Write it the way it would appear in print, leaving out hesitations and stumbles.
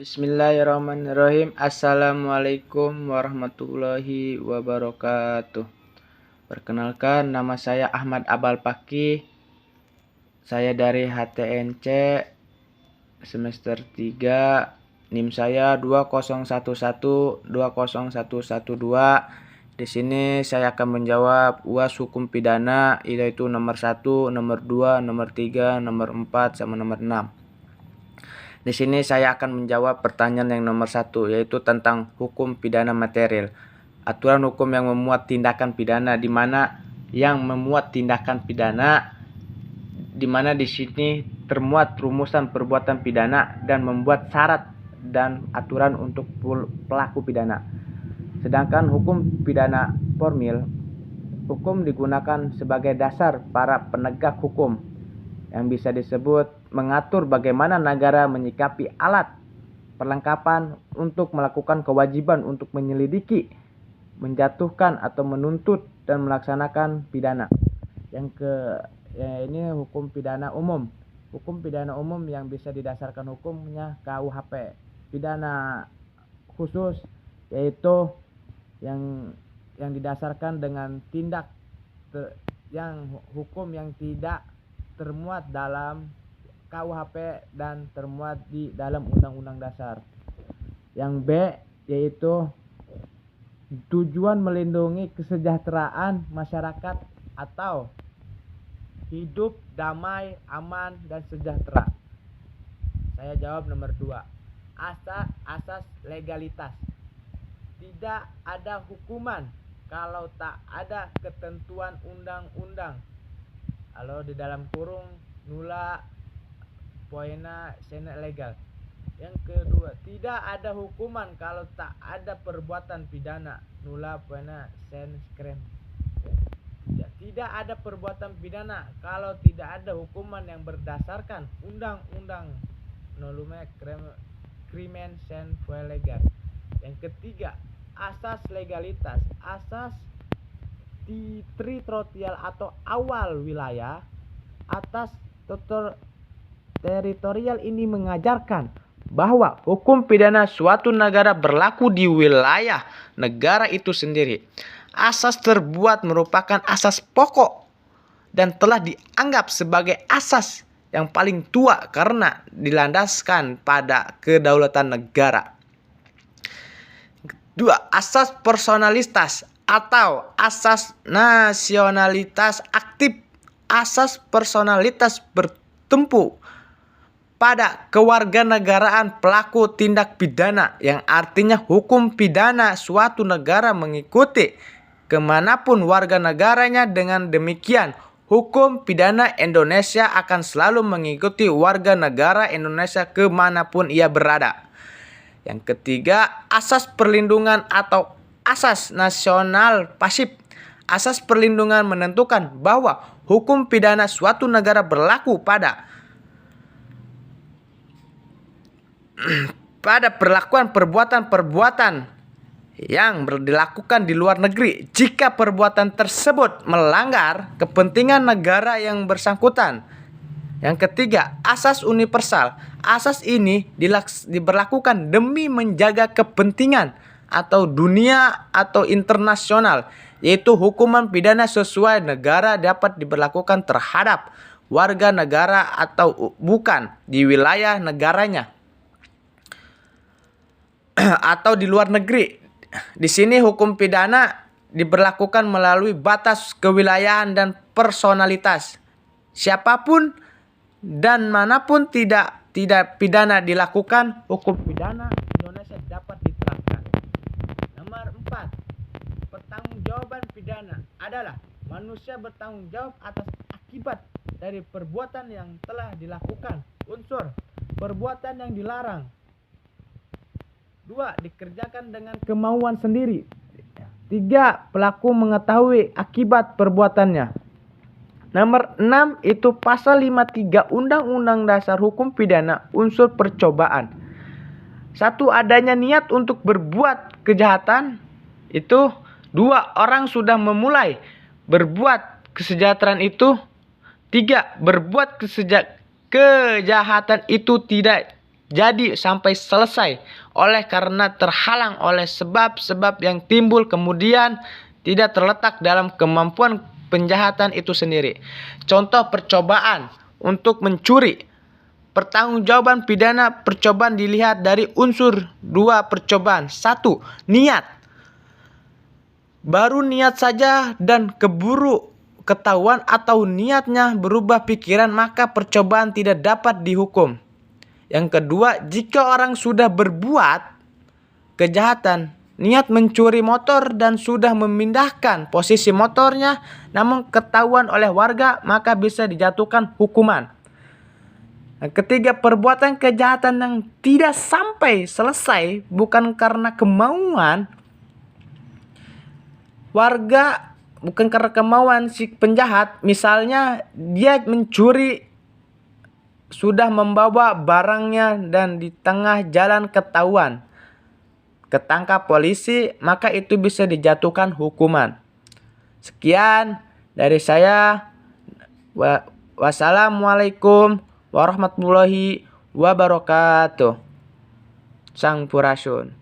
Bismillahirrahmanirrahim. Assalamualaikum warahmatullahi wabarakatuh. Perkenalkan, nama saya Ahmad Abal Paki. Saya dari HTNC semester 3. NIM saya 201120112. Di sini saya akan menjawab UAS hukum pidana, yaitu nomor 1, nomor 2, nomor 3, nomor 4, sama nomor 6. Di sini saya akan menjawab pertanyaan yang nomor 1, yaitu tentang hukum pidana material. Aturan hukum yang memuat tindakan pidana, di mana yang memuat tindakan pidana, di mana di sini termuat rumusan perbuatan pidana dan membuat syarat dan aturan untuk pelaku pidana. Sedangkan hukum pidana formil, hukum digunakan sebagai dasar para penegak hukum yang bisa disebut mengatur bagaimana negara menyikapi alat perlengkapan untuk melakukan kewajiban untuk menyelidiki, menjatuhkan atau menuntut dan melaksanakan pidana. Ini hukum pidana umum. Hukum pidana umum yang bisa didasarkan hukumnya KUHP. Pidana khusus yaitu yang didasarkan dengan tindak yang hukum yang tidak termuat dalam KUHP dan termuat di dalam Undang-Undang Dasar. Yang B yaitu tujuan melindungi kesejahteraan masyarakat atau hidup damai, aman, dan sejahtera. Saya jawab nomor 2. Asas legalitas. Tidak ada hukuman kalau tak ada ketentuan undang-undang. Kalau di dalam kurung nula poena sine legal. Yang kedua, tidak ada hukuman kalau tak ada perbuatan pidana. Nula poena sine crime. Tidak ada perbuatan pidana kalau tidak ada hukuman yang berdasarkan undang-undang nolume crimen sen fue legal. Yang ketiga, asas legalitas. Asas teritorial atau awal wilayah atas teritorial ini mengajarkan bahwa hukum pidana suatu negara berlaku di wilayah negara itu sendiri. Asas terbuat merupakan asas pokok dan telah dianggap sebagai asas yang paling tua karena dilandaskan pada kedaulatan negara. 2. Asas personalitas atau asas nasionalitas aktif. Asas personalitas bertumpu pada kewarganegaraan pelaku tindak pidana, yang artinya hukum pidana suatu negara mengikuti kemanapun warga negaranya. Dengan demikian, hukum pidana Indonesia akan selalu mengikuti warga negara Indonesia kemanapun ia berada. Yang ketiga, asas perlindungan atau asas nasional pasif. Asas perlindungan menentukan bahwa hukum pidana suatu negara berlaku pada perlakuan perbuatan-perbuatan yang dilakukan di luar negeri jika perbuatan tersebut melanggar kepentingan negara yang bersangkutan. Yang ketiga, asas universal. Asas ini diberlakukan demi menjaga kepentingan atau dunia atau internasional, yaitu hukuman pidana sesuai negara dapat diberlakukan terhadap warga negara atau bukan di wilayah negaranya atau di luar negeri. Di sini hukum pidana diberlakukan melalui batas kewilayahan dan personalitas. Siapapun dan manapun tidak pidana dilakukan, hukum pidana Indonesia dapat diterapkan. Nomor 4. Pertanggungjawaban pidana adalah manusia bertanggung jawab atas akibat dari perbuatan yang telah dilakukan. Unsur perbuatan yang dilarang. 2. Dikerjakan dengan kemauan sendiri. 3. Pelaku mengetahui akibat perbuatannya. Nomor 6 itu pasal 53 Undang-Undang Dasar Hukum Pidana, unsur percobaan. 1. Adanya niat untuk berbuat kejahatan. Itu 2. Orang sudah memulai berbuat kesejahteraan itu. 3. Berbuat kejahatan itu tidak jadi sampai selesai. Oleh karena terhalang oleh sebab-sebab yang timbul kemudian tidak terletak dalam kemampuan penjahatan itu sendiri. Contoh percobaan untuk mencuri. Pertanggungjawaban pidana percobaan dilihat dari unsur 2 percobaan. 1. Niat. Baru niat saja dan keburu ketahuan atau niatnya berubah pikiran, maka percobaan tidak dapat dihukum. Yang kedua, jika orang sudah berbuat kejahatan, niat mencuri motor dan sudah memindahkan posisi motornya, namun ketahuan oleh warga, maka bisa dijatuhkan hukuman. Yang ketiga, perbuatan kejahatan yang tidak sampai selesai bukan karena kemauan warga, bukan karena kemauan si penjahat. Misalnya dia mencuri, sudah membawa barangnya dan di tengah jalan ketahuan, ketangkap polisi, maka itu bisa dijatuhkan hukuman. Sekian dari saya. Wassalamualaikum warahmatullahi wabarakatuh. Sampurasun.